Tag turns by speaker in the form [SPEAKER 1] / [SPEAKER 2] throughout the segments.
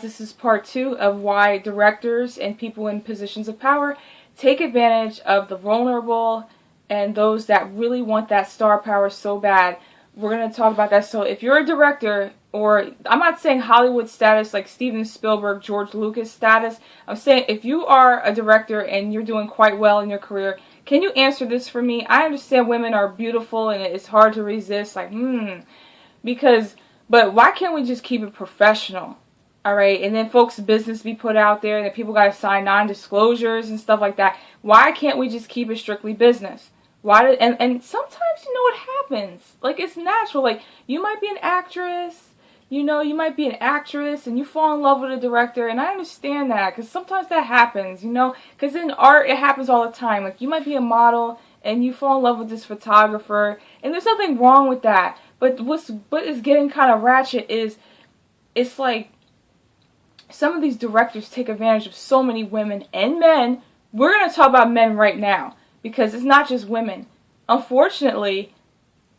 [SPEAKER 1] This is part 2 of why directors and people in positions of power take advantage of the vulnerable and those that really want that star power so bad. We're going to talk about that. So if you're a director, or I'm not saying Hollywood status like Steven Spielberg, George Lucas status. I'm saying if you are a director and you're doing quite well in your career, can you answer this for me? I understand women are beautiful and it's hard to resist, like, but why can't we just keep it professional? Alright, and then folks' business be put out there, and then people gotta sign non-disclosures and stuff like that. Why can't we just keep it strictly business? And sometimes, you know, what happens. Like, it's natural. Like, you might be an actress, you might be an actress, and you fall in love with a director, and I understand that, because sometimes that happens, because in art, it happens all the time. Like, you might be a model, and you fall in love with this photographer, and there's nothing wrong with that. But what is getting kind of ratchet is, it's like, some of these directors take advantage of so many women and men. We're going to talk about men right now, because it's not just women. Unfortunately,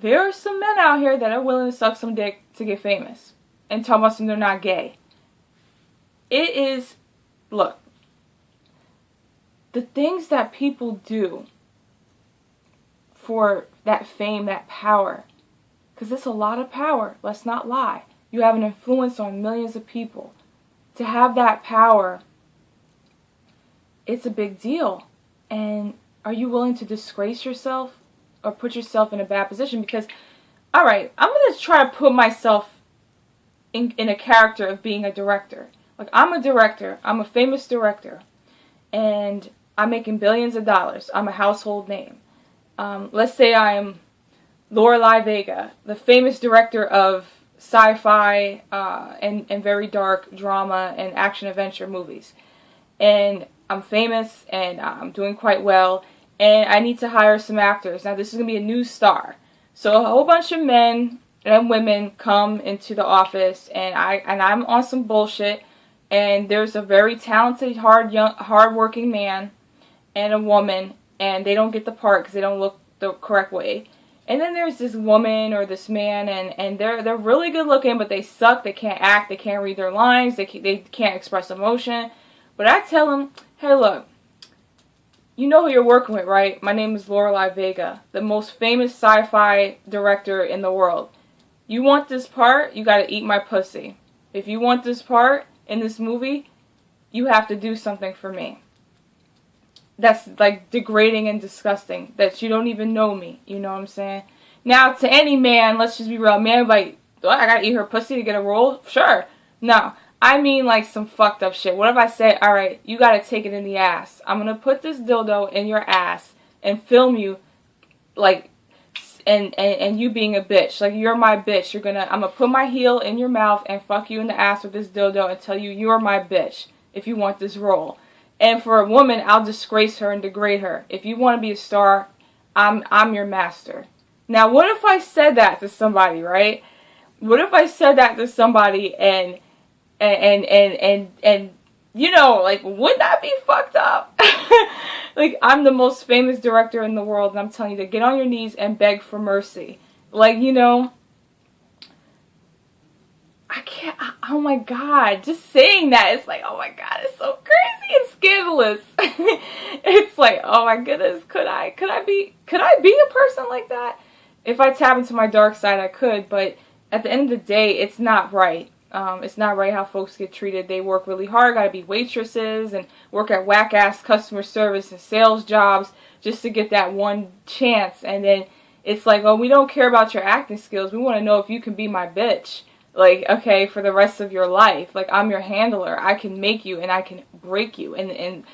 [SPEAKER 1] there are some men out here that are willing to suck some dick to get famous and talk about some they're not gay. Look, the things that people do for that fame, that power, because it's a lot of power, let's not lie. You have an influence on millions of people. To have that power, it's a big deal. And are you willing to disgrace yourself or put yourself in a bad position? Because, alright, I'm going to try to put myself in a character of being a director. Like, I'm a director. I'm a famous director. And I'm making billions of dollars. I'm a household name. Let's say I'm Lorelai Vega, the famous director of sci-fi and very dark drama and action-adventure movies. And I'm famous, and I'm doing quite well, and I need to hire some actors. Now, this is going to be a new star. So a whole bunch of men and women come into the office, and I'm on some bullshit, and there's a very talented, hard-working man and a woman, and they don't get the part because they don't look the correct way. And then there's this woman or this man, and they're really good looking, but they suck. They can't act. They can't read their lines. They can't express emotion. But I tell them, hey, look, you know who you're working with, right? My name is Lorelai Vega, the most famous sci-fi director in the world. You want this part? You gotta eat my pussy. If you want this part in this movie, you have to do something for me. That's like degrading and disgusting. That you don't even know me. You know what I'm saying? Now, to any man, let's just be real. Man, like, what, I gotta eat her pussy to get a role? Sure. No. I mean, like, some fucked up shit. What if I say, alright, you gotta take it in the ass. I'm gonna put this dildo in your ass and film you, like, and you being a bitch. Like, you're my bitch. I'm gonna put my heel in your mouth and fuck you in the ass with this dildo and tell you you're my bitch if you want this role. And for a woman, I'll disgrace her and degrade her. If you want to be a star, I'm your master. Now, what if I said that to somebody, right? What if I said that to somebody and you know, like, wouldn't that be fucked up? Like, I'm the most famous director in the world, and I'm telling you to get on your knees and beg for mercy. Like, I can't, oh my God, just saying that, it's like, oh my God, it's so crazy and scandalous. It's like, oh my goodness, could I be a person like that? If I tap into my dark side, I could, but at the end of the day, it's not right. It's not right how folks get treated. They work really hard, gotta be waitresses, and work at whack-ass customer service and sales jobs just to get that one chance, and then it's like, oh, we don't care about your acting skills, we want to know if you can be my bitch. Like, okay, for the rest of your life. Like, I'm your handler. I can make you and I can break you. And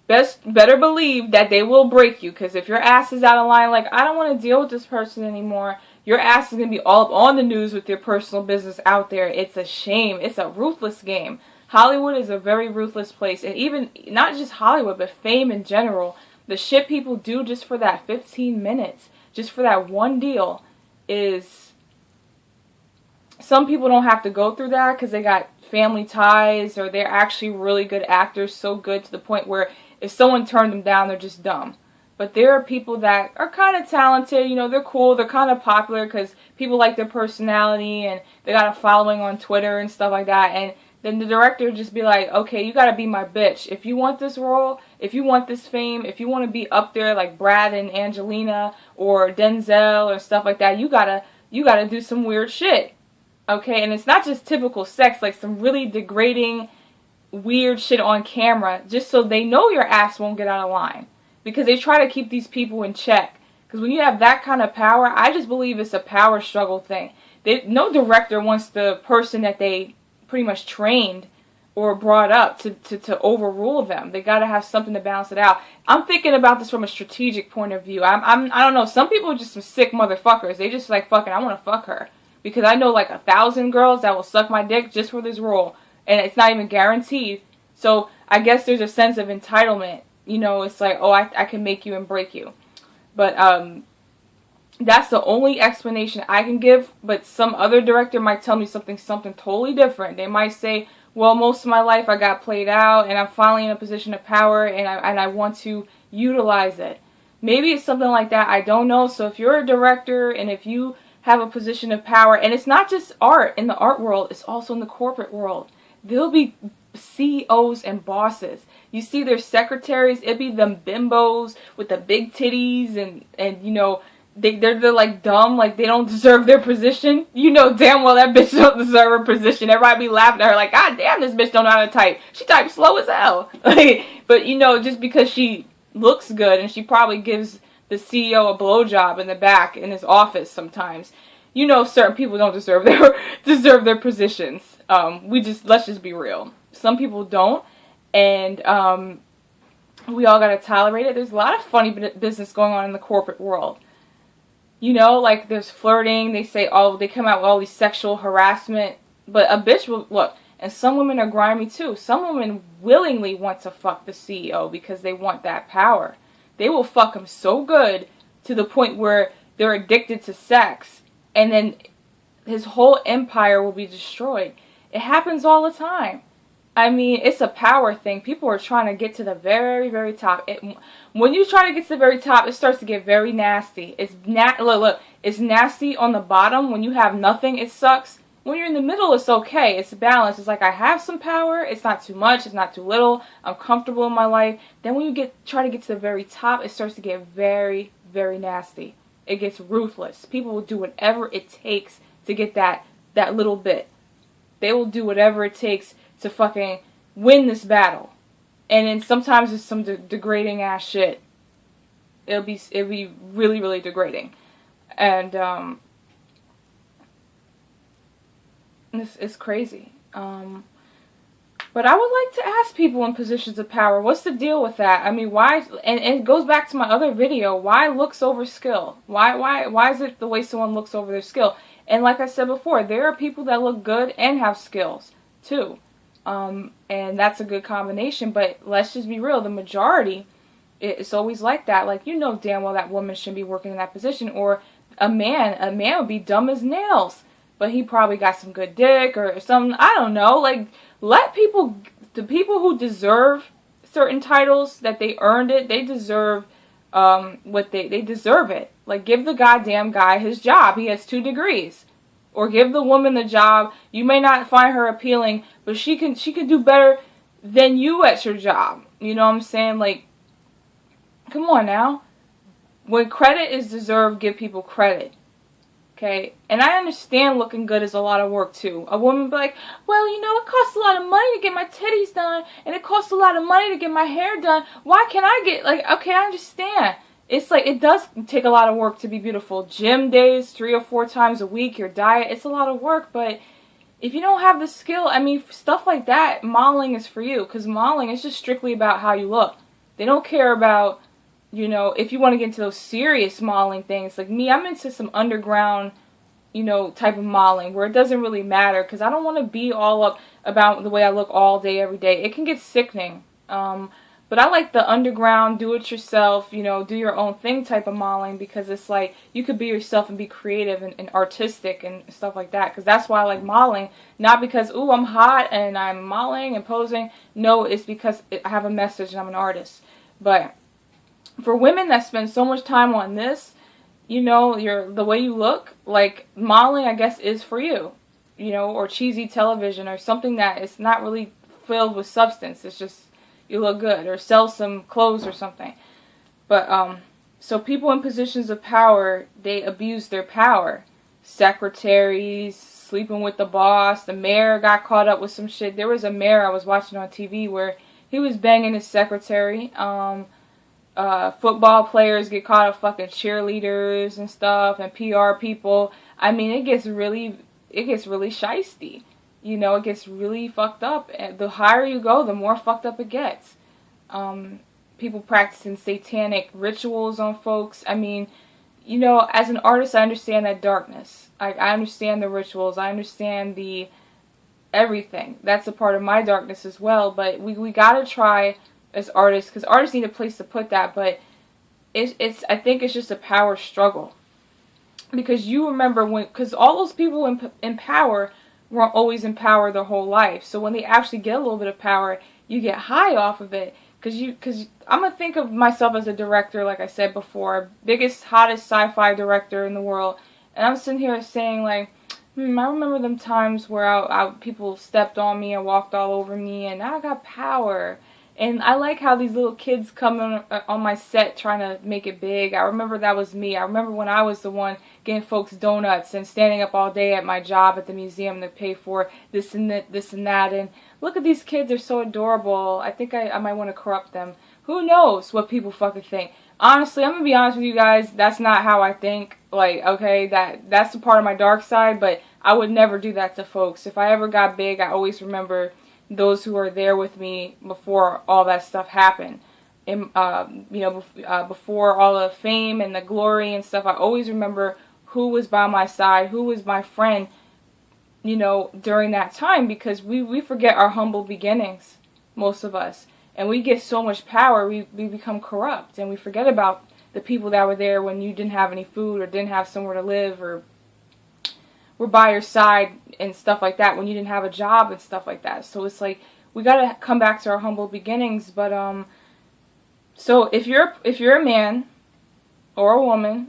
[SPEAKER 1] better believe that they will break you. Because if your ass is out of line, like, I don't want to deal with this person anymore, your ass is going to be all up on the news with your personal business out there. It's a shame. It's a ruthless game. Hollywood is a very ruthless place. And even, not just Hollywood, but fame in general. The shit people do just for that 15 minutes, just for that one deal, is... Some people don't have to go through that because they got family ties or they're actually really good actors, so good to the point where if someone turned them down, they're just dumb. But there are people that are kind of talented, they're cool, they're kind of popular because people like their personality and they got a following on Twitter and stuff like that, and then the director would just be like, okay, you gotta be my bitch. If you want this role, if you want this fame, if you want to be up there like Brad and Angelina or Denzel or stuff like that, you gotta do some weird shit. Okay, and it's not just typical sex, like some really degrading, weird shit on camera, just so they know your ass won't get out of line. Because they try to keep these people in check. Because when you have that kind of power, I just believe it's a power struggle thing. No director wants the person that they pretty much trained or brought up to overrule them. They got to have something to balance it out. I'm thinking about this from a strategic point of view. I don't know. Some people are just some sick motherfuckers. They just like, fucking, I want to fuck her. Because I know like 1,000 girls that will suck my dick just for this role. And it's not even guaranteed. So I guess there's a sense of entitlement. You know, it's like, oh, I can make you and break you. But that's the only explanation I can give. But some other director might tell me something totally different. They might say, well, most of my life I got played out, and I'm finally in a position of power, and I want to utilize it. Maybe it's something like that. I don't know. So if you're a director, and if you have a position of power, and it's not just art in the art world, it's also in the corporate world. There'll be CEOs and bosses. You see their secretaries, it'd be them bimbos with the big titties and you know, they're like dumb, like they don't deserve their position. You know damn well that bitch don't deserve her position. Everybody be laughing at her like, God damn, this bitch don't know how to type. She types slow as hell. But you know, just because she looks good and she probably gives the CEO a blowjob in the back in his office sometimes, you know certain people don't deserve their positions. Let's just be real. Some people don't, and we all gotta tolerate it. There's a lot of funny business going on in the corporate world. You know, like there's flirting. They say, oh, they come out with all these sexual harassment, but a bitch will look. And some women are grimy too. Some women willingly want to fuck the CEO because they want that power. They will fuck him so good to the point where they're addicted to sex, and then his whole empire will be destroyed. It happens all the time. I mean, it's a power thing. People are trying to get to the very, very top. When you try to get to the very top, it starts to get very nasty. Look, it's nasty on the bottom. When you have nothing, it sucks. When you're in the middle, it's okay. It's balanced. It's like, I have some power. It's not too much. It's not too little. I'm comfortable in my life. Then when you try to get to the very top, it starts to get very, very nasty. It gets ruthless. People will do whatever it takes to get that little bit. They will do whatever it takes to fucking win this battle. And then sometimes it's some degrading ass shit. It'll be really, really degrading. And it's crazy. But I would like to ask people in positions of power, what's the deal with that? I mean, why? And it goes back to my other video. Why looks over skill? Why is it the way someone looks over their skill? And like I said before, there are people that look good and have skills too. And that's a good combination. But let's just be real. The majority, it's always like that. Like, you know damn well that woman shouldn't be working in that position. Or a man would be dumb as nails, but he probably got some good dick or something. I don't know. Like, let people, the people who deserve certain titles, that they earned it, they deserve what they deserve it. Like, give the goddamn guy his job. He has 2 degrees. Or give the woman the job. You may not find her appealing, but she can do better than you at your job. You know what I'm saying? Like, come on now. When credit is deserved, give people credit. Okay? And I understand looking good is a lot of work too. A woman be like, well, you know, it costs a lot of money to get my titties done, and it costs a lot of money to get my hair done. Why can't I get, like, okay, I understand. It's like, it does take a lot of work to be beautiful. Gym days, 3 or 4 times a week, your diet, it's a lot of work. But if you don't have the skill, I mean, stuff like that, modeling is for you. Because modeling is just strictly about how you look. They don't care about, you know, if you want to get into those serious modeling things. Like me, I'm into some underground, you know, type of modeling where it doesn't really matter. Because I don't want to be all up about the way I look all day, every day. It can get sickening. But I like the underground, do-it-yourself, you know, do your own thing type of modeling, because it's like you could be yourself and be creative and artistic and stuff like that. Because that's why I like modeling. Not because, ooh, I'm hot and I'm modeling and posing. No, it's because I have a message and I'm an artist. But for women that spend so much time on this, you know, the way you look, like modeling, I guess, is for you. or cheesy television, or something that is not really filled with substance. It's just you look good, or sell some clothes or something. But so people in positions of power, they abuse their power. Secretaries sleeping with the boss. The mayor got caught up with some shit. There was a mayor I was watching on TV where he was banging his secretary. Football players get caught up fucking cheerleaders and stuff, and PR people. I mean, it gets really shiesty. It gets really fucked up. And the higher you go, the more fucked up it gets. People practicing satanic rituals on folks. I mean, as an artist, I understand that darkness. I understand the rituals. I understand the everything. That's a part of my darkness as well. But we gotta try as artists, because artists need a place to put that. But I think it's just a power struggle. Because you remember because all those people in power weren't always in power their whole life. So when they actually get a little bit of power, you get high off of it. Because I'm going to think of myself as a director, like I said before, biggest, hottest sci-fi director in the world. And I'm sitting here saying, like, I remember them times where people stepped on me and walked all over me, and now I got power. And I like how these little kids come on my set trying to make it big. I remember that was me. I remember when I was the one getting folks donuts and standing up all day at my job at the museum to pay for this and that. And look at these kids, they're so adorable. I think I might want to corrupt them. Who knows what people fucking think. Honestly, I'm going to be honest with you guys, that's not how I think. Like, okay, that's a part of my dark side, but I would never do that to folks. If I ever got big, I always remember those who are there with me before all that stuff happened. And, before all the fame and the glory and stuff, I always remember who was by my side, who was my friend, during that time, because we forget our humble beginnings, most of us. And we get so much power, we become corrupt, and we forget about the people that were there when you didn't have any food or didn't have somewhere to live or were by your side and stuff like that when you didn't have a job and stuff like that. So it's like we gotta come back to our humble beginnings. But so if you're a man or a woman,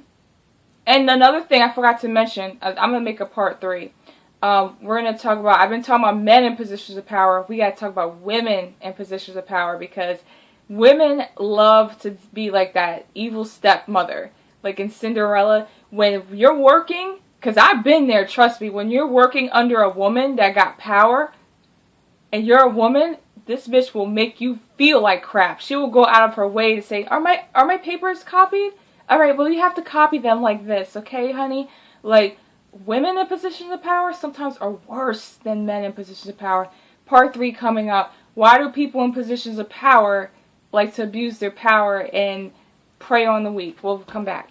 [SPEAKER 1] and another thing I forgot to mention, I'm gonna make a part 3. We're gonna talk about. I've been talking about men in positions of power. We gotta talk about women in positions of power, because women love to be like that evil stepmother, like in Cinderella. When you're working, because I've been there, trust me, when you're working under a woman that got power, and you're a woman, this bitch will make you feel like crap. She will go out of her way to say, are my papers copied? Alright, well, you have to copy them like this, okay, honey? Like, women in positions of power sometimes are worse than men in positions of power. Part 3 coming up. Why do people in positions of power like to abuse their power and prey on the weak? We'll come back.